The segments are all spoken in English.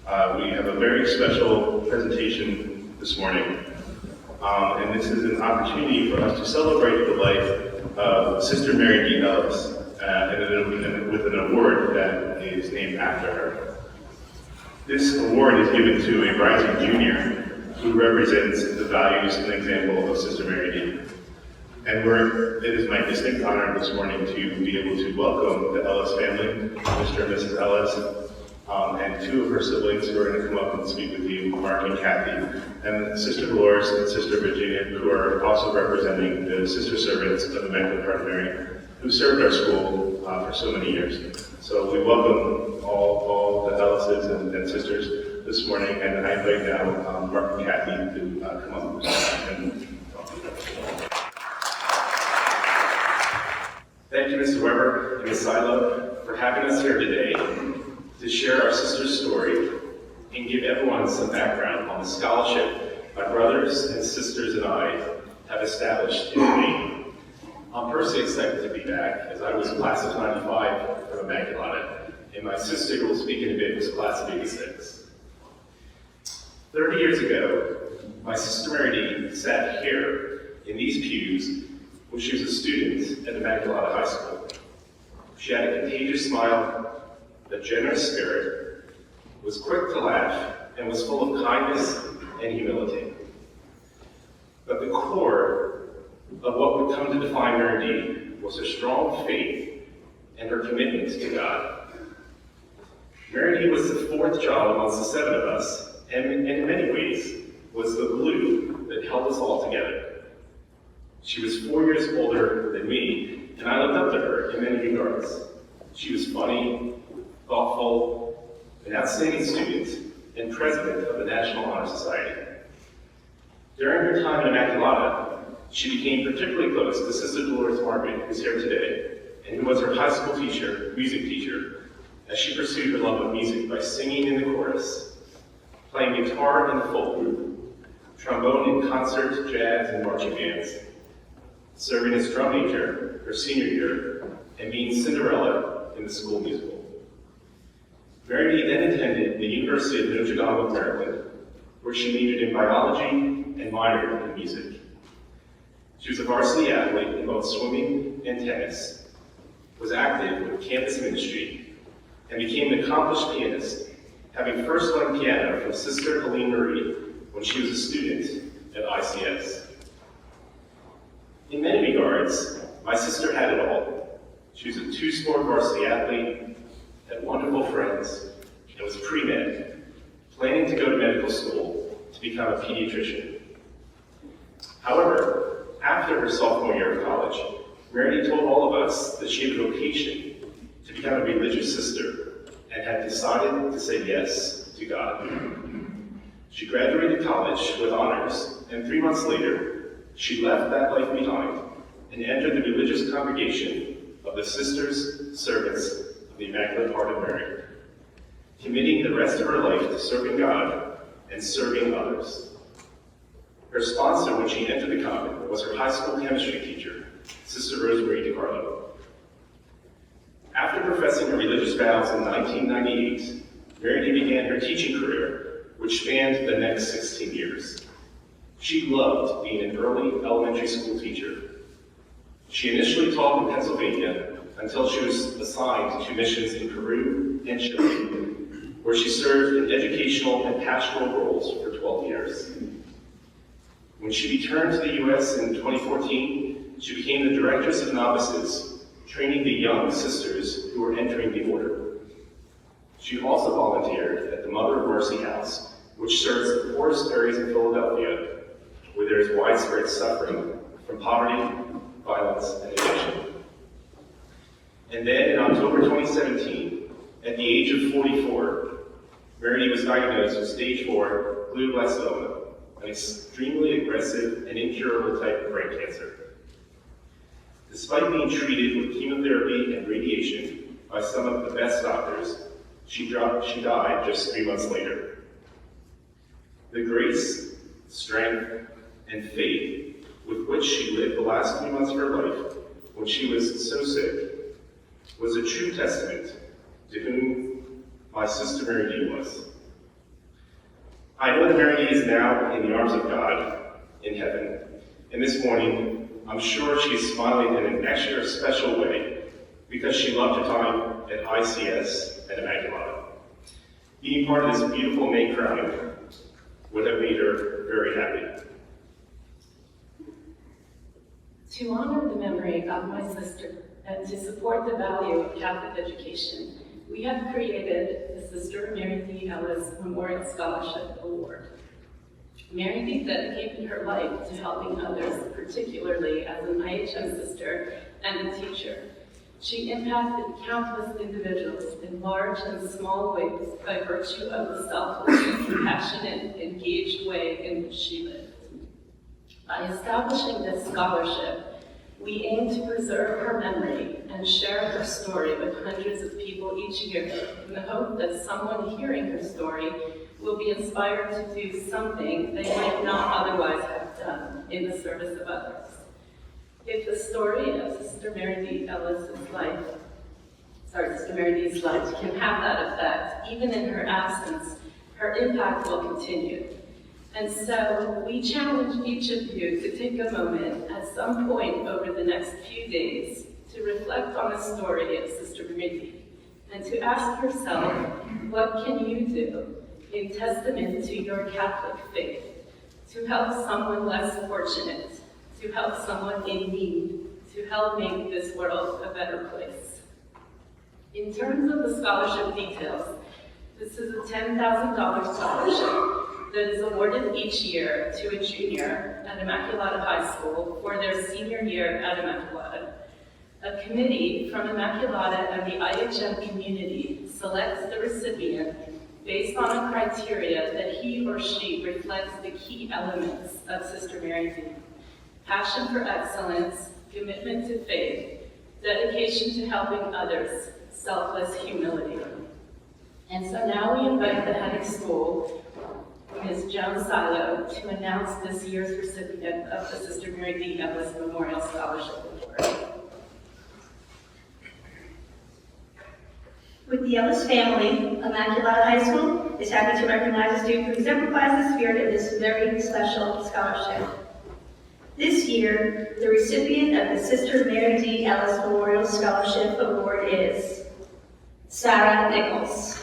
We have a very special presentation this morning, and this is an opportunity for us to celebrate the life of Sister Mary Dee Ellis, and with an award that is named after her. This award is given to a rising junior who represents the values and example of Sister Mary Dee. And it is my distinct honor this morning to be able to welcome the Ellis family, Mr. and Mrs. Ellis, and two of her siblings who are going to come up and speak with you, Mark and Kathy, and Sister Dolores and Sister Virginia, who are also representing the sister servants of the Immaculate Heart of Mary, who served our school for so many years. So we welcome all the Ellises and sisters this morning, and I invite now Mark and Kathy to come up and talk to them. Thank you, Mr. Weber and Ms. Silo, for having us here today to share our sister's story and give everyone some background on the scholarship my brothers and sisters and I have established in Maine. I'm personally excited to be back, as I was class of 95 from Immaculata, and my sister, who will speak in a bit, was class of 86. 30 years ago, my sister Mary Dee sat here in these pews when she was a student at Immaculata High School. She had a contagious smile, a generous spirit, was quick to laugh, and was full of kindness and humility. But the core of what would come to define Mary Dee was her strong faith and her commitment to God. Mary Dee was the fourth child amongst the seven of us, and in many ways was the glue that held us all together. She was 4 years older than me, and I looked up to her in many regards. She was funny, thoughtful, an outstanding student, and president of the National Honor Society. During her time in Immaculata, she became particularly close to Sister Dolores Margaret, who's here today, and who was her high school teacher, music teacher, as she pursued her love of music by singing in the chorus, playing guitar in the folk group, trombone in concert, jazz, and marching bands, serving as drum major her senior year, and being Cinderella in the school musical. Mary Dee then attended the University of Notre Dame of Maryland, where she majored in biology and minored in music. She was a varsity athlete in both swimming and tennis, was active with campus ministry, and became an accomplished pianist, having first learned piano from Sister Helene Marie when she was a student at ICS. In many regards, my sister had it all. She was a two-sport varsity athlete, had wonderful friends, and was pre-med, planning to go to medical school to become a pediatrician. However, after her sophomore year of college, Mary Dee told all of us that she had a vocation to become a religious sister and had decided to say yes to God. She graduated college with honors, and 3 months later, she left that life behind and entered the religious congregation of the Sisters Servants of the Immaculate Heart of Mary, committing the rest of her life to serving God and serving others. Her sponsor when she entered the convent was her high school chemistry teacher, Sister Rosemary DiCarlo. After professing her religious vows in 1998, Mary Dee began her teaching career, which spanned the next 16 years. She loved being an early elementary school teacher. She initially taught in Pennsylvania until she was assigned to missions in Peru and Chile, where she served in educational and pastoral roles for 12 years. When she returned to the U.S. in 2014, she became the Directress of Novices, training the young sisters who were entering the order. She also volunteered at the Mother of Mercy House, which serves the poorest areas in Philadelphia, where there is widespread suffering from poverty, violence, and addiction. And then in October 2017, at the age of 44, Mary Dee was diagnosed with stage 4 glioblastoma, an extremely aggressive and incurable type of brain cancer. Despite being treated with chemotherapy and radiation by some of the best doctors, she died just 3 months later. The grace, strength, and faith with which she lived the last 3 months of her life when she was so sick was a true testament to whom my sister Mary Dee was. I know that Mary is now in the arms of God in heaven, and this morning, I'm sure she's smiling in an extra special way because she loved her time at ICS and Immaculata. Being part of this beautiful May crowning would have made her very happy. To honor the memory of my sister and to support the value of Catholic education, we have created the Sister Mary Dee Ellis Memorial Scholarship Award. Mary Dee dedicated her life to helping others, particularly as an IHM sister and a teacher. She impacted countless individuals in large and small ways by virtue of the selfless, compassionate, engaged way in which she lived. By establishing this scholarship, we aim to preserve her memory and share her story with hundreds of people each year in the hope that someone hearing her story will be inspired to do something they might not otherwise have done in the service of others. If the story of Sister Mary Dee's life can have that effect, even in her absence, her impact will continue. And so we challenge each of you to take a moment at some point over the next few days to reflect on the story of Sister Mary Dee and to ask yourself, what can you do in testament to your Catholic faith to help someone less fortunate, to help someone in need, to help make this world a better place? In terms of the scholarship details, this is a $10,000 scholarship that is awarded each year to a junior at Immaculata High School for their senior year at Immaculata. A committee from Immaculata and the IHM community selects the recipient based on a criteria that he or she reflects the key elements of Sister Mary Dee: passion for excellence, commitment to faith, dedication to helping others, selfless humility. And so now we invite the head of school, Ms. Joan Silo, to announce this year's recipient of the Sister Mary Dee Ellis Memorial Scholarship Award. With the Ellis family, Immaculata High School is happy to recognize a student who exemplifies the spirit of this very special scholarship. This year, the recipient of the Sister Mary Dee Ellis Memorial Scholarship Award is Sarah Nichols.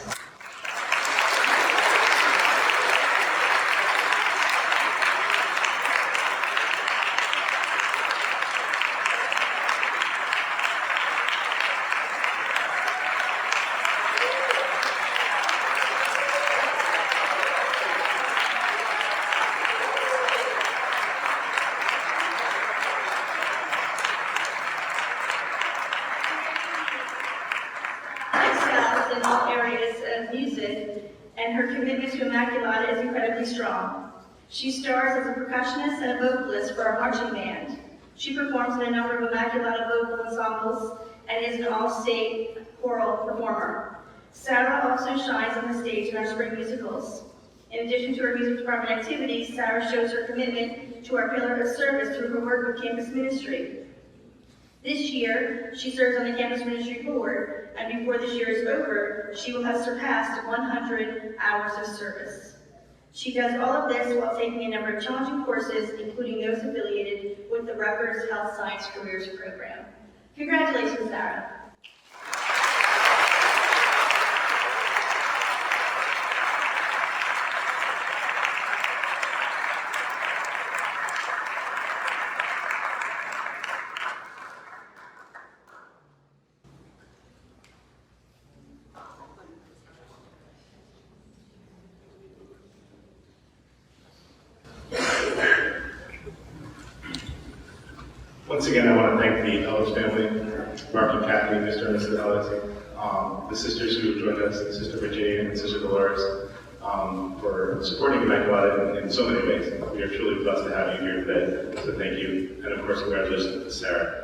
In all areas of music, and her commitment to Immaculata is incredibly strong. She stars as a percussionist and a vocalist for our marching band. She performs in a number of Immaculata vocal ensembles and is an all-state choral performer. Sarah also shines on the stage in our spring musicals. In addition to her music department activities, Sarah shows her commitment to our pillar of service through her work with campus ministry. This year, she serves on the campus ministry board, and before this year is over, she will have surpassed 100 hours of service. She does all of this while taking a number of challenging courses, including those affiliated with the Rutgers Health Science Careers Program. Congratulations, Sarah. Once again, I want to thank the Ellis family, Mark and Kathy, Mr. and Mrs. Ellis, the sisters who joined us, Sister Virginia and Sister Dolores, for supporting Immaculata in so many ways. We are truly blessed to have you here today, so thank you. And of course, congratulations to Sarah.